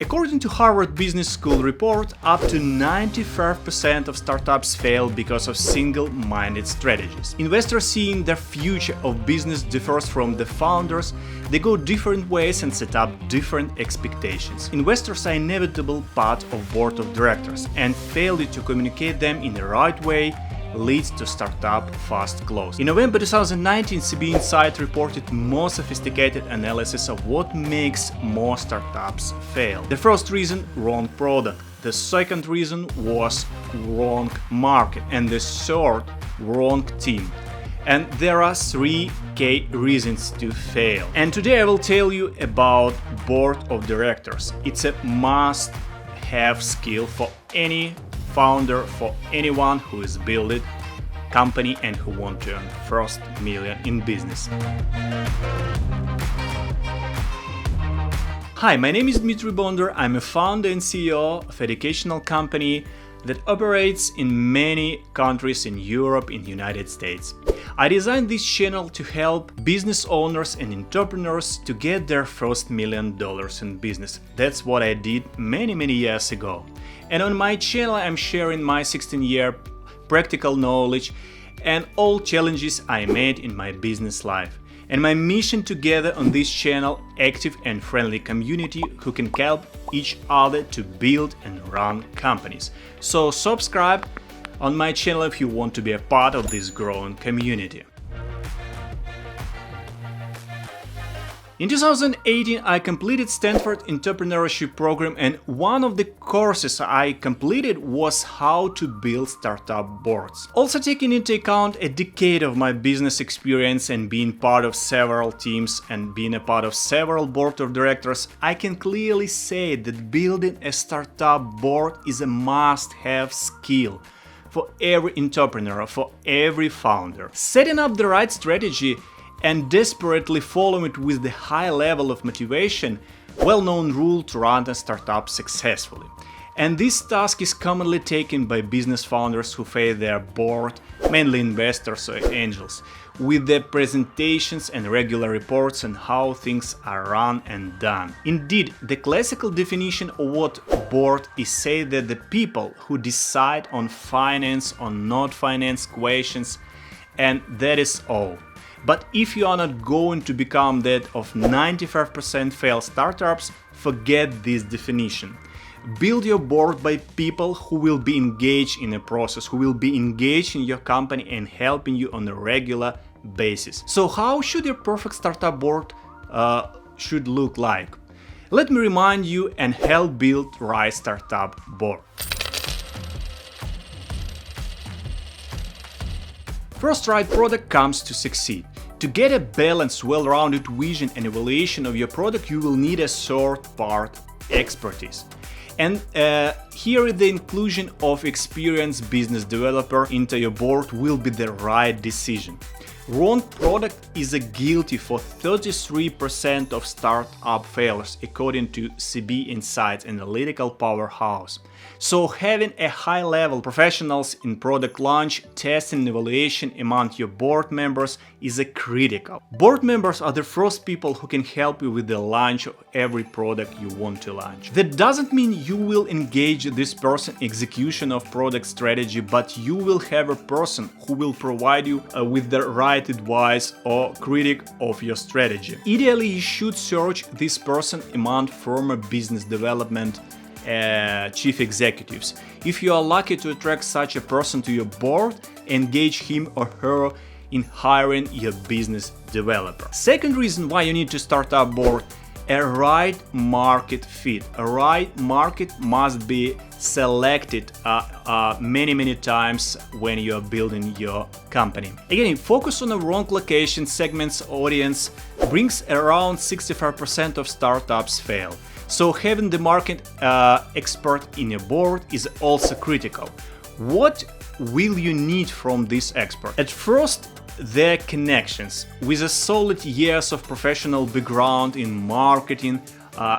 According to Harvard Business School report, up to 95% of startups fail because of single-minded strategies. Investors seeing their future of business differs from the founders, they go different ways and set up different expectations. Investors are an inevitable part of board of directors, and failure to communicate them in the right way leads to startup fast close. In November 2019, CB Insight reported more sophisticated analysis of what makes more startups fail. The first reason, wrong product. The second reason was wrong market. And the third, wrong team. And there are three key reasons to fail. And today I will tell you about board of directors. It's a must-have skill for any founder, for anyone who is building a company and who want to earn first million in business. Hi, my name is Dmitry Bonder. I'm a founder and CEO of an educational company that operates in many countries in Europe and the United States. I designed this channel to help business owners and entrepreneurs to get their first $1 million in business. That's what I did many years ago. And on my channel I'm sharing my 16-year practical knowledge and all challenges I made in my business life. And my mission to gather on this channel active and friendly community who can help each other to build and run companies. So subscribe on my channel if you want to be a part of this growing community. In 2018, I completed Stanford Entrepreneurship Program, and one of the courses I completed was how to build startup boards. Also taking into account a decade of my business experience and being part of several teams and being a part of several board of directors, I can clearly say that building a startup board is a must-have skill for every entrepreneur, for every founder. Setting up the right strategy and desperately follow it with the high level of motivation, well-known rule to run a startup successfully. And this task is commonly taken by business founders who face their board, mainly investors or angels, with their presentations and regular reports on how things are run and done. Indeed, the classical definition of what board is say that the people who decide on finance or not finance questions, and that is all. But if you are not going to become that of 95% failed startups, forget this definition. Build your board by people who will be engaged in a process, who will be engaged in your company and helping you on a regular basis. So how should your perfect startup board should look like? Let me remind you and help build right startup board. First, right product comes to succeed. To get a balanced, well-rounded vision and evaluation of your product, you will need a third-party expertise. And here the inclusion of experienced business developer into your board will be the right decision. Wrong product is guilty for 33% of startup failures, according to CB Insights Analytical Powerhouse. So having a high-level professionals in product launch, testing and evaluation among your board members is critical. Board members are the first people who can help you with the launch of every product you want to launch. That doesn't mean you will engage this person in execution of product strategy, but you will have a person who will provide you with the right advice or critic of your strategy. Ideally, you should search this person among former business development chief executives. If you are lucky to attract such a person to your board, engage him or her in hiring your business developer. Second reason why you need to start up board: a right market fit. A right market must be selected many times when you are building your company. Again, focus on the wrong location, segments, audience brings around 65% of startups fail. So having the market expert in your board is also critical. What will you need from this expert? At first, their connections. With a solid years of professional background in marketing,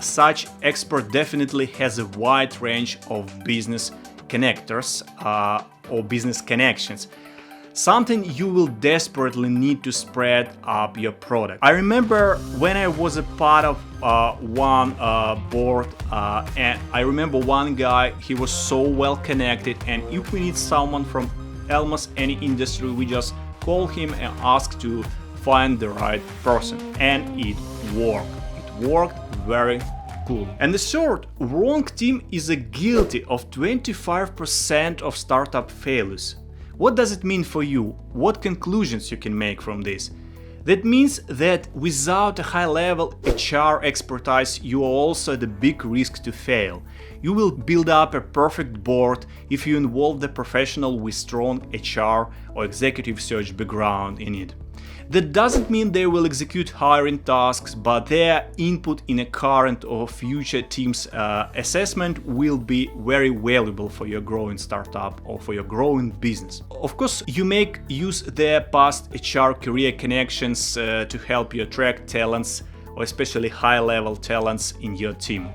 such expert definitely has a wide range of business connectors or business connections. something you will desperately need to spread up your product. I remember when I was a part of one board, and I remember one guy, he was so well connected, and if we need someone from almost any industry, we just call him and ask to find the right person, and it worked. It worked very cool. And the third, wrong team is guilty of 25% of startup failures. What does it mean for you? What conclusions you can make from this? That means that without a high-level HR expertise, you are also at a big risk to fail. You will build up a perfect board if you involve the professional with strong HR or executive search background in it. That doesn't mean they will execute hiring tasks, but their input in a current or future team's assessment will be very valuable for your growing startup or for your growing business. Of course, you make use their past HR career connections to help you attract talents, or especially high-level talents in your team.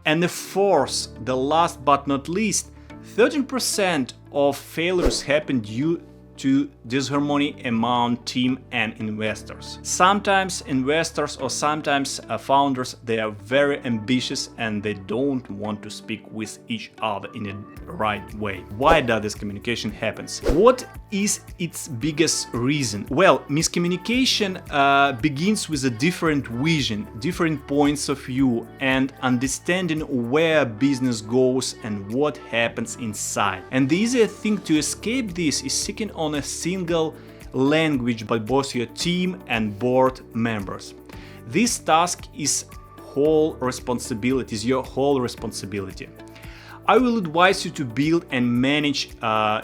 And the fourth, the last but not least, 13% of failures happen due to disharmony among team and investors. Sometimes investors or sometimes founders, they are very ambitious and they don't want to speak with each other in a right way. Why does this communication happens? What is its biggest reason? Well, miscommunication begins with a different vision, different points of view, and understanding where business goes and what happens inside. And the easiest thing to escape this is speaking on a single language by both your team and board members. This task is your whole responsibility. I will advise you to build and manage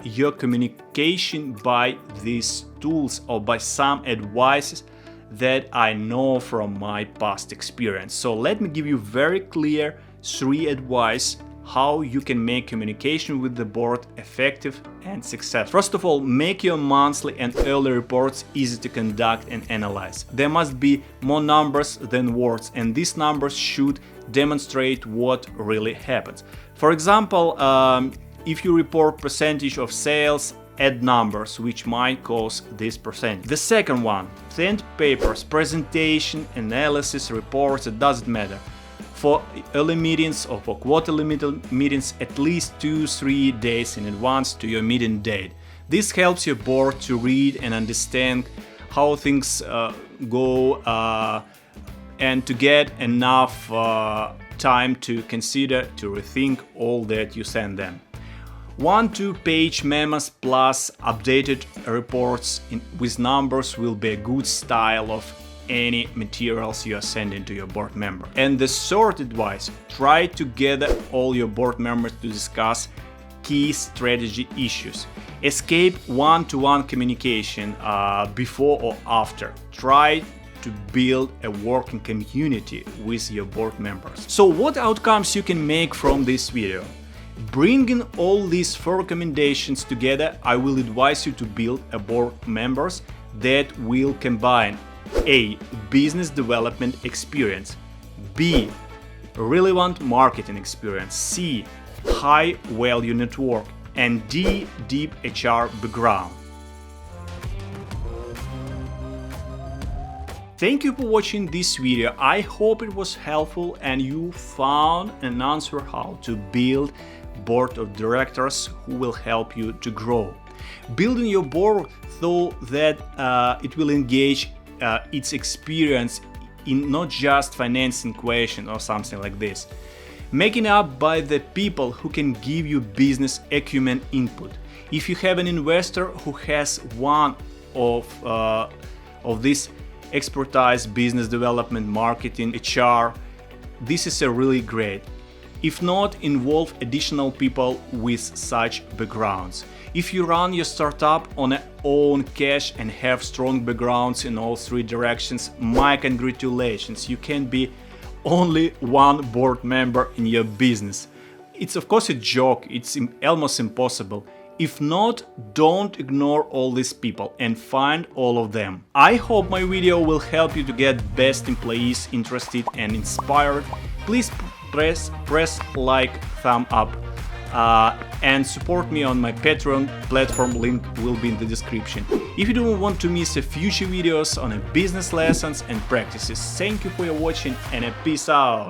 your communication by these tools or by some advices that I know from my past experience. So let me give you very clear 3 advice how you can make communication with the board effective and successful. First of all, make your monthly and early reports easy to conduct and analyze. There must be more numbers than words, and these numbers should demonstrate what really happens. For example, if you report percentage of sales, add numbers which might cause this percentage. The second one, send papers, presentation, analysis, reports, it doesn't matter. For early meetings or for quarterly meetings, at least 2-3 days in advance to your meeting date. This helps your board to read and understand how things go and to get enough time to consider, to rethink all that you send them. 1-2 page memos plus updated reports with numbers will be a good style of any materials you are sending to your board member. And the third advice, try to gather all your board members to discuss key strategy issues. Escape one-to-one communication before or after. Try to build a working community with your board members. So what outcomes you can make from this video? Bringing all these 4 recommendations together, I will advise you to build a board members that will combine A. Business development experience, B. Relevant marketing experience, C. High value network, and D. Deep HR background. Thank you for watching this video. I hope it was helpful and you found an answer how to build board of directors who will help you to grow. Building your board so that it will engage its experience in not just financing question or something like this. Making up by the people who can give you business acumen input. If you have an investor who has one of this expertise, business development, marketing, HR, this is a really great. If not, involve additional people with such backgrounds. If you run your startup on your own cash and have strong backgrounds in all 3 directions, my congratulations, you can be only one board member in your business. It's of course a joke, it's almost impossible. If not, don't ignore all these people and find all of them. I hope my video will help you to get best employees interested and inspired. Please press like, thumb up. and support me on my Patreon platform, link will be in the description. If you don't want to miss future videos on business lessons and practices, thank you for your watching and peace out!